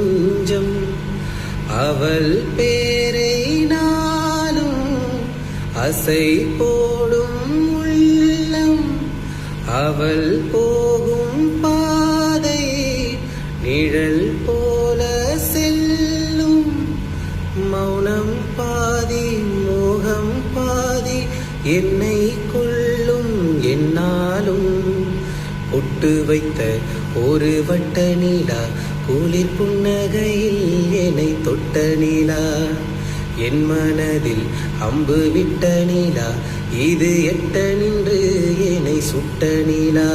நெஞ்சம் அவள் பேரை நாளும் அசை போடும் உள்ளம் அவள் போகும் பாதை நிழல் போல செல்லும் மௌனம் பாதி மோகம் பாதி என்னை கொள்ளும் என்னாலும் ஒட்டு வைத்த ஒரு வட்ட நீலா குளிர் புன்னகையில் என்னை தொட்ட நீலா என் மனதில் அம்பு விட்ட நீலா இது எட்ட நின்று என்னை சுட்ட நீலா